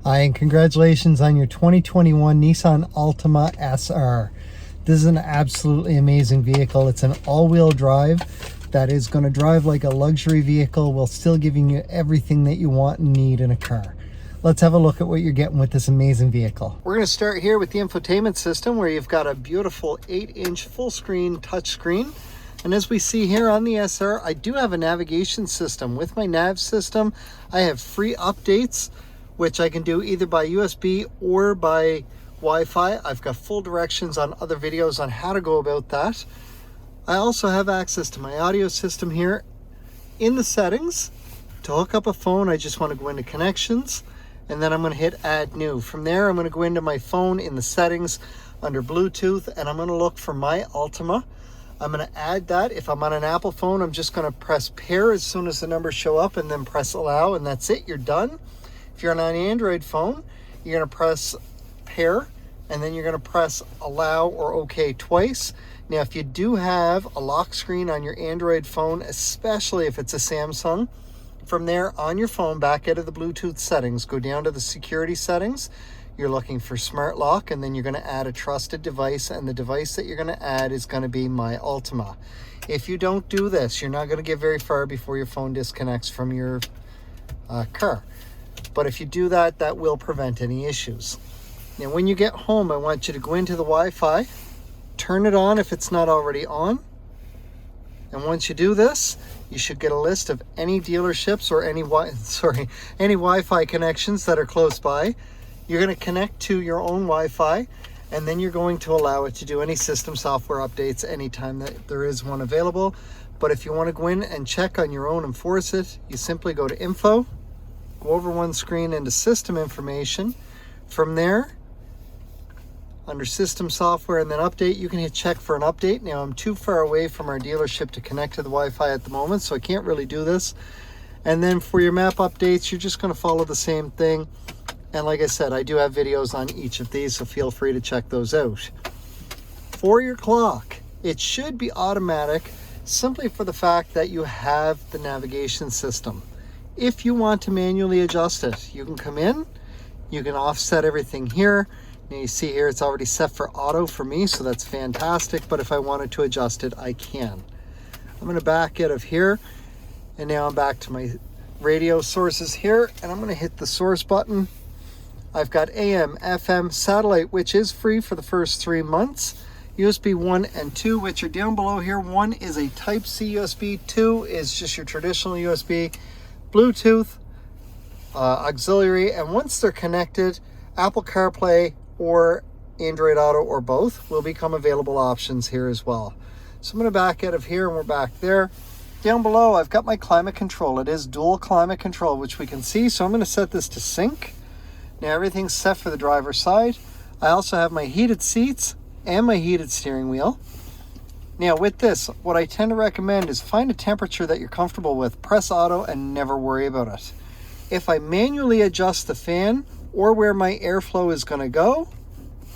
Hi, and congratulations on your 2021 Nissan Altima SR. This is an absolutely amazing vehicle. It's an all-wheel drive that is going to drive like a luxury vehicle while still giving you everything that you want and need in a car. Let's have a look at what you're getting with this amazing vehicle. We're going to start here with the infotainment system, where you've got a beautiful 8-inch full screen touchscreen. And as we see here on the SR, I do have a navigation system. With my nav system, I have free updates, which I can do either by USB or by Wi-Fi. I've got full directions on other videos on how to go about that. I also have access to my audio system here. In the settings, to hook up a phone, I just want to go into connections, and then I'm going to hit add new. From there, I'm going to go into my phone in the settings under Bluetooth, and I'm going to look for my Altima. I'm going to add that. If I'm on an Apple phone, I'm just going to press pair as soon as the numbers show up, and then press allow, and that's it. You're done. If you're on an Android phone, you're going to press pair, and then you're going to press allow or OK twice. Now, if you do have a lock screen on your Android phone, especially if it's a Samsung, from there on your phone, back out of the Bluetooth settings, go down to the security settings. You're looking for smart lock, and then you're going to add a trusted device, and the device that you're going to add is going to be my Altima. If you don't do this, you're not going to get very far before your phone disconnects from your car. But if you do that, that will prevent any issues. Now, when you get home, I want you to go into the Wi-Fi, turn it on if it's not already on. And once you do this, you should get a list of any dealerships or any Wi-Fi connections that are close by. You're going to connect to your own Wi-Fi, and then you're going to allow it to do any system software updates anytime that there is one available. But if you want to go in and check on your own and force it, you simply go to Info, go over one screen into System Information. From there, under System Software and then Update, you can hit check for an update. Now, I'm too far away from our dealership to connect to the Wi-Fi at the moment, so I can't really do this. And then for your map updates, you're just going to follow the same thing. And like I said, I do have videos on each of these, so feel free to check those out. For your clock, it should be automatic, simply for the fact that you have the navigation system. If you want to manually adjust it, you can come in, you can offset everything here. Now you see here it's already set for auto for me, so that's fantastic, but if I wanted to adjust it, I can. I'm going to back out of here, and now I'm back to my radio sources here, and I'm going to hit the source button. I've got AM, FM, satellite, which is free for the first 3 months. USB 1 and 2, which are down below here. 1 is a Type-C USB, 2 is just your traditional USB. Bluetooth, auxiliary, and once they're connected, Apple CarPlay or Android Auto or both will become available options here as well. So I'm going to back out of here, and we're back there. Down below, I've got my climate control. It is dual climate control, which we can see. So I'm going to set this to sync. Now everything's set for the driver's side. I also have my heated seats and my heated steering wheel. Now with this, what I tend to recommend is find a temperature that you're comfortable with, press auto, and never worry about it. If I manually adjust the fan or where my airflow is going to go,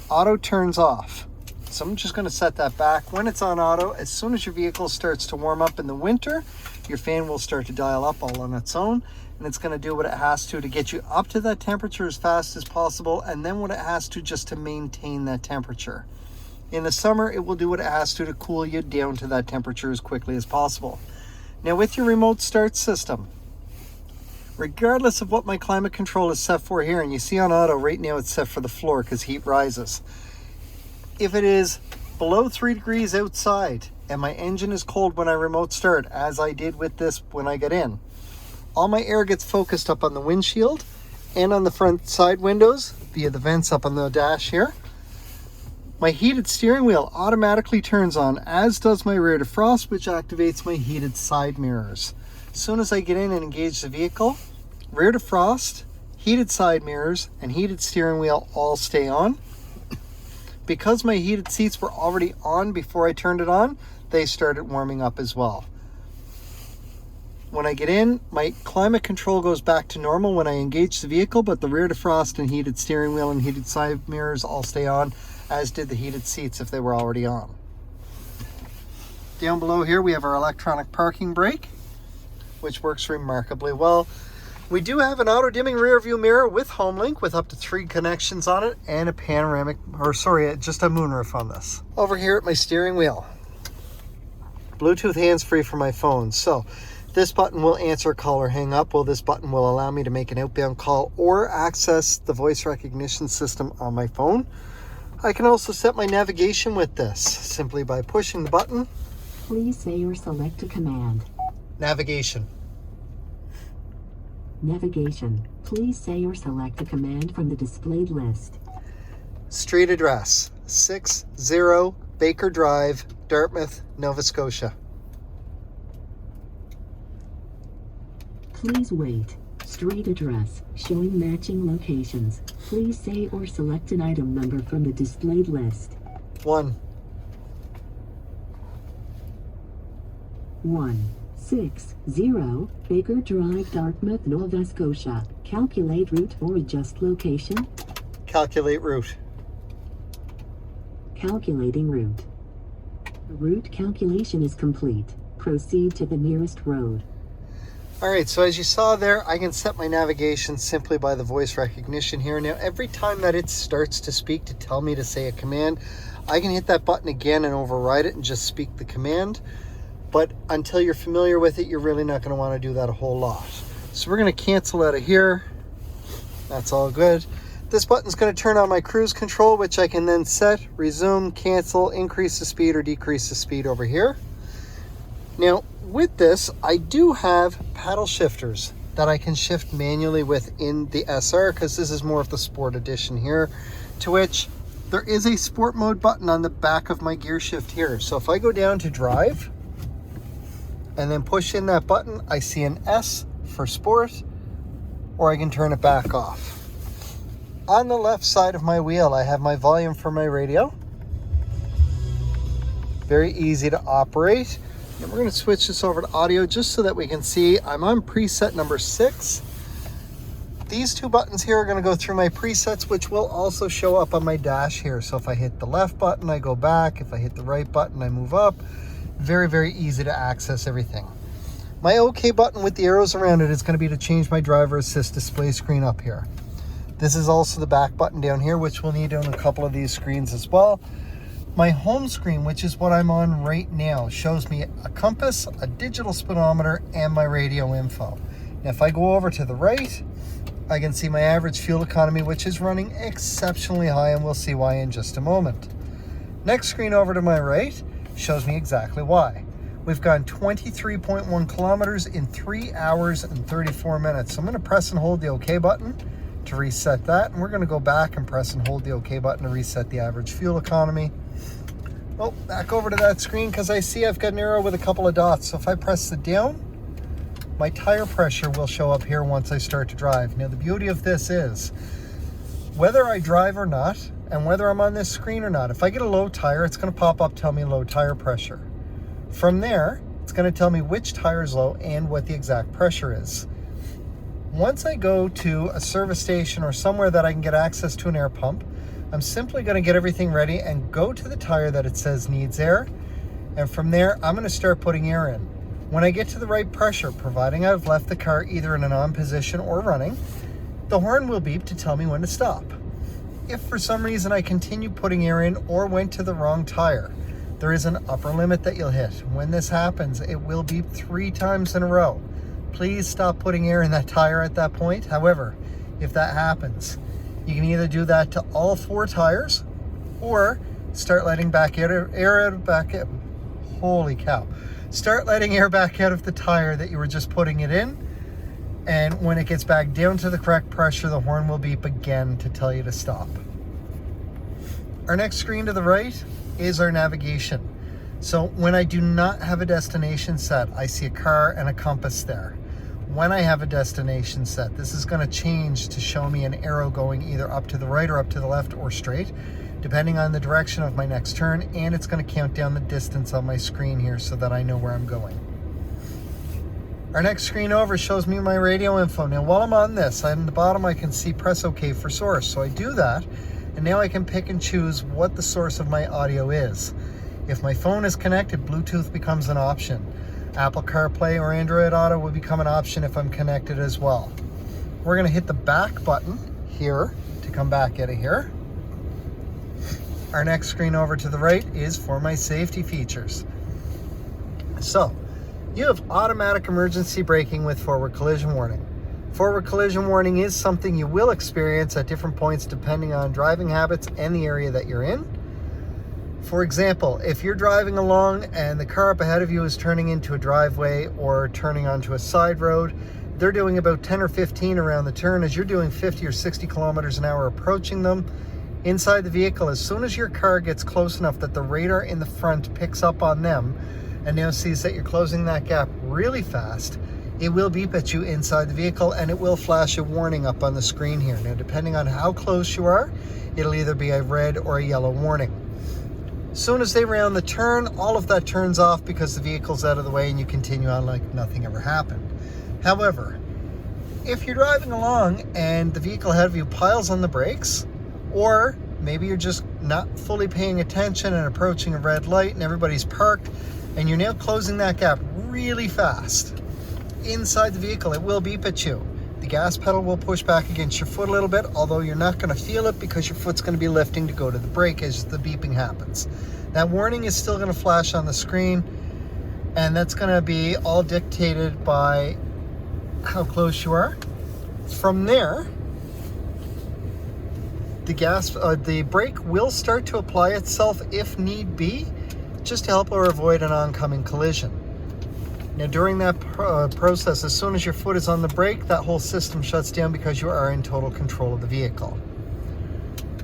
auto turns off. So I'm just going to set that back. When it's on auto, as soon as your vehicle starts to warm up in the winter, your fan will start to dial up all on its own, and it's going to do what it has to get you up to that temperature as fast as possible, and then what it has to just to maintain that temperature. In the summer, it will do what it has to cool you down to that temperature as quickly as possible. Now with your remote start system, regardless of what my climate control is set for here, and you see on auto right now it's set for the floor because heat rises. If it is below 3 degrees outside and my engine is cold when I remote start, as I did with this when I got in, all my air gets focused up on the windshield and on the front side windows via the vents up on the dash here. My heated steering wheel automatically turns on, as does my rear defrost, which activates my heated side mirrors. As soon as I get in and engage the vehicle, rear defrost, heated side mirrors, and heated steering wheel all stay on. Because my heated seats were already on before I turned it on, they started warming up as well. When I get in, my climate control goes back to normal when I engage the vehicle, but the rear defrost and heated steering wheel and heated side mirrors all stay on, as did the heated seats if they were already on. Down below here we have our electronic parking brake, which works remarkably well. We do have an auto dimming rear view mirror with HomeLink with up to 3 connections on it and a panoramic, or sorry, just a moonroof on this. Over here at my steering wheel, Bluetooth hands-free for my phone. So this button will answer a call or hang up, while this button will allow me to make an outbound call or access the voice recognition system on my phone. I can also set my navigation with this simply by pushing the button. Please say or select a command. Navigation. Navigation. Please say or select a command from the displayed list. Street address, 60 Baker Drive, Dartmouth, Nova Scotia. Please wait. Street address, showing matching locations. Please say or select an item number from the displayed list. 1. 160 Baker Drive, Dartmouth, Nova Scotia. Calculate route or adjust location. Calculate route. Calculating route. The route calculation is complete. Proceed to the nearest road. Alright, so as you saw there, I can set my navigation simply by the voice recognition here. Now, every time that it starts to speak to tell me to say a command, I can hit that button again and override it and just speak the command. But until you're familiar with it, you're really not going to want to do that a whole lot. So we're going to cancel out of here. That's all good. This button's going to turn on my cruise control, which I can then set, resume, cancel, increase the speed or decrease the speed over here. Now, with this, I do have paddle shifters that I can shift manually within the SR, because this is more of the sport edition here, to which there is a sport mode button on the back of my gear shift here. So if I go down to drive and then push in that button, I see an S for sport, or I can turn it back off. On the left side of my wheel, I have my volume for my radio. Very easy to operate. And we're going to switch this over to audio just so that we can see I'm on preset number 6. These 2 buttons here are going to go through my presets, which will also show up on my dash here. So if I hit the left button, I go back. If I hit the right button, I move up. Very, very easy to access everything. My OK button with the arrows around it is going to be to change my driver assist display screen up here. This is also the back button down here, which we'll need on a couple of these screens as well. My home screen, which is what I'm on right now, shows me a compass, a digital speedometer, and my radio info. Now, if I go over to the right, I can see my average fuel economy, which is running exceptionally high, and we'll see why in just a moment. Next screen over to my right shows me exactly why. We've gone 23.1 kilometers in 3 hours and 34 minutes. So I'm going to press and hold the OK button to reset that, and we're going to go back and press and hold the OK button to reset the average fuel economy. Oh, back over to that screen, because I see I've got an arrow with a couple of dots. So if I press the down, my tire pressure will show up here once I start to drive. Now, the beauty of this is, whether I drive or not, and whether I'm on this screen or not, if I get a low tire, it's going to pop up, tell me low tire pressure. From there, it's going to tell me which tire is low and what the exact pressure is. Once I go to a service station or somewhere that I can get access to an air pump, I'm simply going to get everything ready and go to the tire that it says needs air. And from there, I'm going to start putting air in. When I get to the right pressure, providing I've left the car either in an on position or running, the horn will beep to tell me when to stop. If for some reason I continue putting air in or went to the wrong tire, there is an upper limit that you'll hit. When this happens, it will beep 3 times in a row. Please stop putting air in that tire at that point. However, if that happens, you can either do that to all 4 tires or start letting holy cow. Start letting air back out of the tire that you were just putting it in. And when it gets back down to the correct pressure, the horn will beep again to tell you to stop. Our next screen to the right is our navigation. So when I do not have a destination set, I see a car and a compass there. When I have a destination set, this is going to change to show me an arrow going either up to the right or up to the left or straight, depending on the direction of my next turn, and it's going to count down the distance on my screen here so that I know where I'm going. Our next screen over shows me my radio info. Now, while I'm on this, on the bottom I can see press OK for source. So I do that, and now I can pick and choose what the source of my audio is. If my phone is connected, Bluetooth becomes an option. Apple CarPlay or Android Auto will become an option if I'm connected as well. we're going to hit the back button here to come back out of here. Our next screen over to the right is for my safety features. So, you have automatic emergency braking with forward collision warning. Forward collision warning is something you will experience at different points depending on driving habits and the area that you're in. For example, if you're driving along and the car up ahead of you is turning into a driveway or turning onto a side road, they're doing about 10 or 15 around the turn as you're doing 50 or 60 kilometers an hour approaching them. Inside the vehicle, as soon as your car gets close enough that the radar in the front picks up on them and now sees that you're closing that gap really fast, it will beep at you inside the vehicle and it will flash a warning up on the screen here. Now, depending on how close you are, it'll either be a red or a yellow warning. As soon as they round the turn, all of that turns off because the vehicle's out of the way and you continue on like nothing ever happened. However, if you're driving along and the vehicle ahead of you piles on the brakes, or maybe you're just not fully paying attention and approaching a red light and everybody's parked and you're now closing that gap really fast, inside the vehicle it will beep at you. The gas pedal will push back against your foot a little bit, although you're not going to feel it because your foot's going to be lifting to go to the brake as the beeping happens. That warning is still going to flash on the screen, and that's going to be all dictated by how close you are. From there, the brake will start to apply itself if need be, just to help or avoid an oncoming collision. Now, during that process, as soon as your foot is on the brake, that whole system shuts down because you are in total control of the vehicle.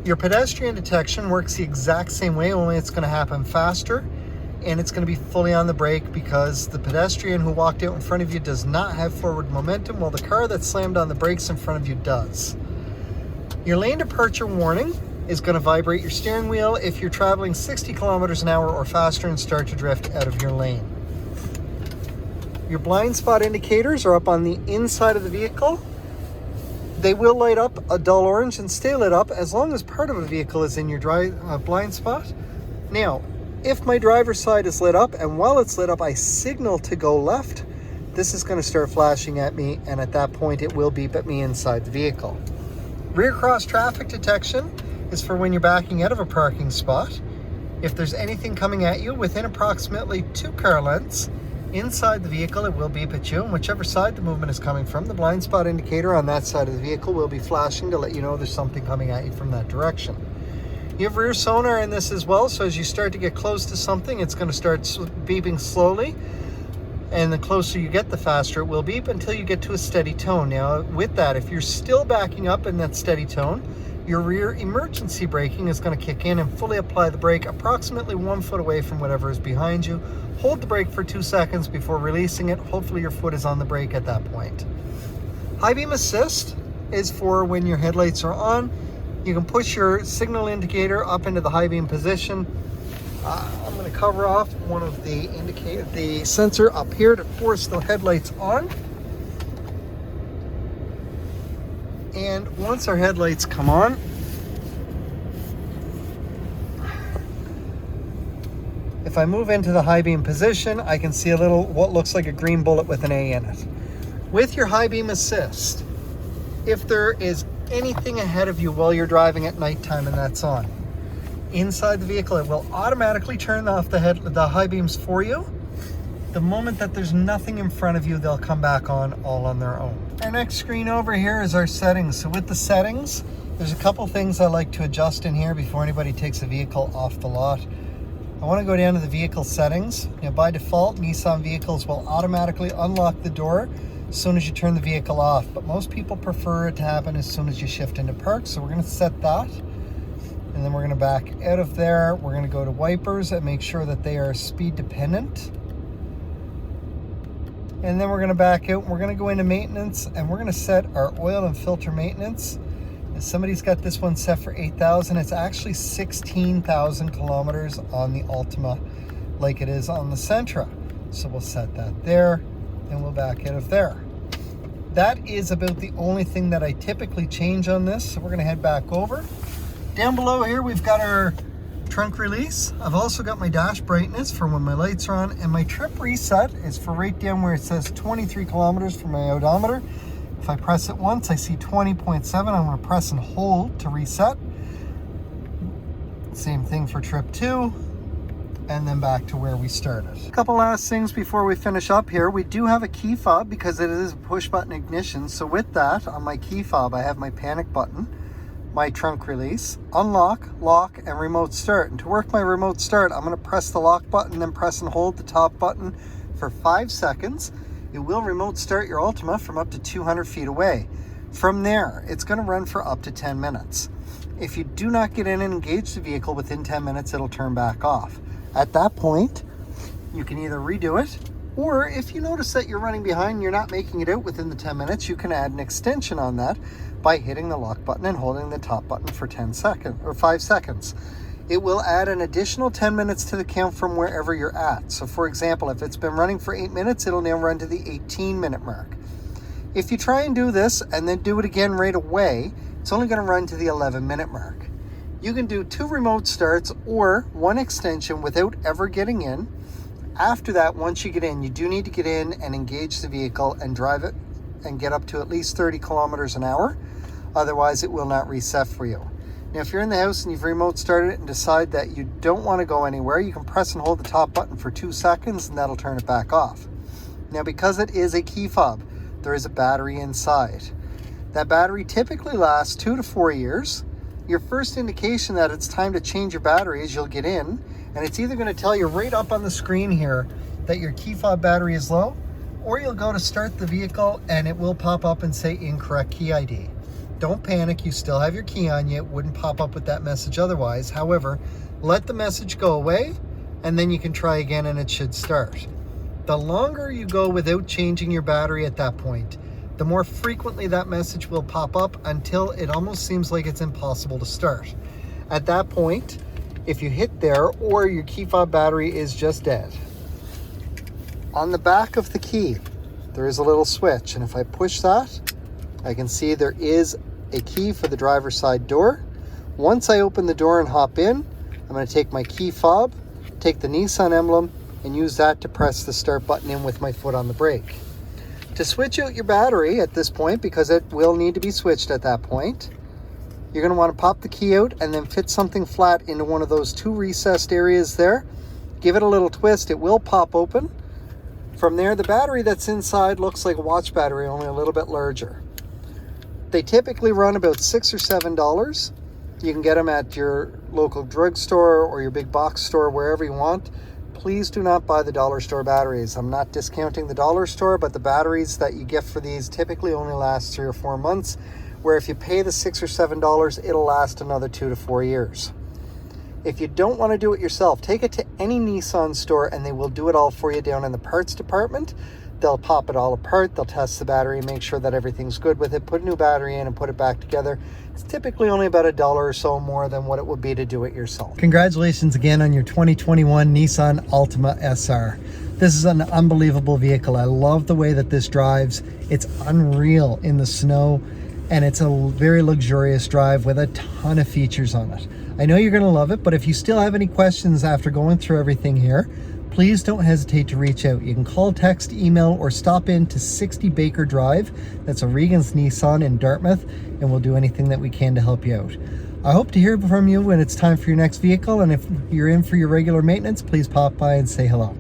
Your pedestrian detection works the exact same way, only it's going to happen faster, and it's going to be fully on the brake because the pedestrian who walked out in front of you does not have forward momentum, while the car that slammed on the brakes in front of you does. Your lane departure warning is going to vibrate your steering wheel if you're traveling 60 kilometers an hour or faster and start to drift out of your lane. Your blind spot indicators are up on the inside of the vehicle. They will light up a dull orange and stay lit up as long as part of the vehicle is in your blind spot. Now, if my driver's side is lit up and while it's lit up I signal to go left, this is going to start flashing at me, and at that point it will beep at me inside the vehicle. Rear cross traffic detection is for when you're backing out of a parking spot. If there's anything coming at you within approximately 2 car lengths inside the vehicle, it will beep at you, and whichever side the movement is coming from, the blind spot indicator on that side of the vehicle will be flashing to let you know there's something coming at you from that direction. You have rear sonar in this as well, so as you start to get close to something, it's going to start beeping slowly, and the closer you get, the faster it will beep until you get to a steady tone. Now, with that, if you're still backing up in that steady tone, your rear emergency braking is going to kick in and fully apply the brake approximately 1 foot away from whatever is behind you. Hold the brake for 2 seconds before releasing it. Hopefully your foot is on the brake at that point. High beam assist is for when your headlights are on. You can push your signal indicator up into the high beam position. I'm going to cover off one of the sensor up here to force the headlights on. And once our headlights come on, if I move into the high beam position, I can see a little, what looks like a green bullet with an A in it. With your high beam assist, if there is anything ahead of you while you're driving at nighttime and that's on, inside the vehicle, it will automatically turn off the high beams for you. The moment that there's nothing in front of you, they'll come back on all on their own. Our next screen over here is our settings. So with the settings, there's a couple things I like to adjust in here before anybody takes a vehicle off the lot. I want to go down to the vehicle settings. Now, by default, Nissan vehicles will automatically unlock the door as soon as you turn the vehicle off, but most people prefer it to happen as soon as you shift into park. So we're going to set that, and then we're going to back out of there. We're going to go to wipers and make sure that they are speed dependent. And then we're going to back out. We're going to go into maintenance, and we're going to set our oil and filter maintenance. If somebody's got this one set for 8,000, it's actually 16,000 kilometers on the Altima like it is on the Sentra. So we'll set that there, and we'll back out of there. That is about the only thing that I typically change on this. So we're going to head back over. Down below here, we've got our trunk release. I've also got my dash brightness for when my lights are on, and my trip reset is for right down where it says 23 kilometers for my odometer. If I press it once, I see 20.7. I'm going to press and hold to reset. Same thing for trip 2, and then back to where we started. A couple last things before we finish up here. We do have a key fob because it is a push button ignition. So with that, on my key fob, I have my panic button, my trunk release, unlock, lock, and remote start. And to work my remote start, I'm going to press the lock button, then press and hold the top button for 5 seconds. It will remote start your Altima from up to 200 feet away. From there, it's going to run for up to 10 minutes. If you do not get in and engage the vehicle within 10 minutes, it'll turn back off. At that point, you can either redo it, or if you notice that you're running behind and you're not making it out within the 10 minutes, you can add an extension on that by hitting the lock button and holding the top button for 10 seconds or 5 seconds. It will add an additional 10 minutes to the count from wherever you're at. So for example, if it's been running for 8 minutes, it'll now run to the 18-minute mark. If you try and do this and then do it again right away, it's only going to run to the 11-minute mark. You can do 2 remote starts or 1 extension without ever getting in. After that, once you get in, you do need to get in and engage the vehicle and drive it and get up to at least 30 kilometers an hour. Otherwise, it will not reset for you. Now, if you're in the house and you've remote started it and decide that you don't want to go anywhere, you can press and hold the top button for 2 seconds and that'll turn it back off. Now, because it is a key fob, there is a battery inside. That battery typically lasts 2 to 4 years. Your first indication that it's time to change your battery is you'll get in, and it's either going to tell you right up on the screen here that your key fob battery is low, or you'll go to start the vehicle and it will pop up and say incorrect key ID. Don't panic, you still have your key on you. It wouldn't pop up with that message otherwise. However, let the message go away and then you can try again and it should start. The longer you go without changing your battery at that point, the more frequently that message will pop up until it almost seems like it's impossible to start. At that point, if you hit there or your key fob battery is just dead, on the back of the key, there is a little switch. And if I push that, I can see there is a key for the driver's side door. Once I open the door and hop in, I'm going to take my key fob, take the Nissan emblem, and use that to press the start button in with my foot on the brake. To switch out your battery at this point, because it will need to be switched at that point, you're going to want to pop the key out and then fit something flat into one of those 2 recessed areas there. Give it a little twist, it will pop open. From there, the battery that's inside looks like a watch battery, only a little bit larger. They typically run about $6 or $7. You can get them at your local drugstore or your big box store, wherever you want. Please do not buy the dollar store batteries. I'm not discounting the dollar store, but the batteries that you get for these typically only last 3 or 4 months, where if you pay the $6 or $7, it'll last another 2 to 4 years. If you don't want to do it yourself, take it to any Nissan store and they will do it all for you down in the parts department. They'll pop it all apart, they'll test the battery, make sure that everything's good with it, put a new battery in and put it back together. It's typically only about $1 or so more than what it would be to do it yourself. Congratulations again on your 2021 Nissan Altima SR. This is an unbelievable vehicle. I love the way that this drives. It's unreal in the snow, and it's a very luxurious drive with a ton of features on it. I know you're going to love it, but if you still have any questions after going through everything here, please don't hesitate to reach out. You can call, text, email, or stop in to 60 Baker Drive. That's O'Regan's Nissan in Dartmouth, and we'll do anything that we can to help you out. I hope to hear from you when it's time for your next vehicle, and if you're in for your regular maintenance, please pop by and say hello.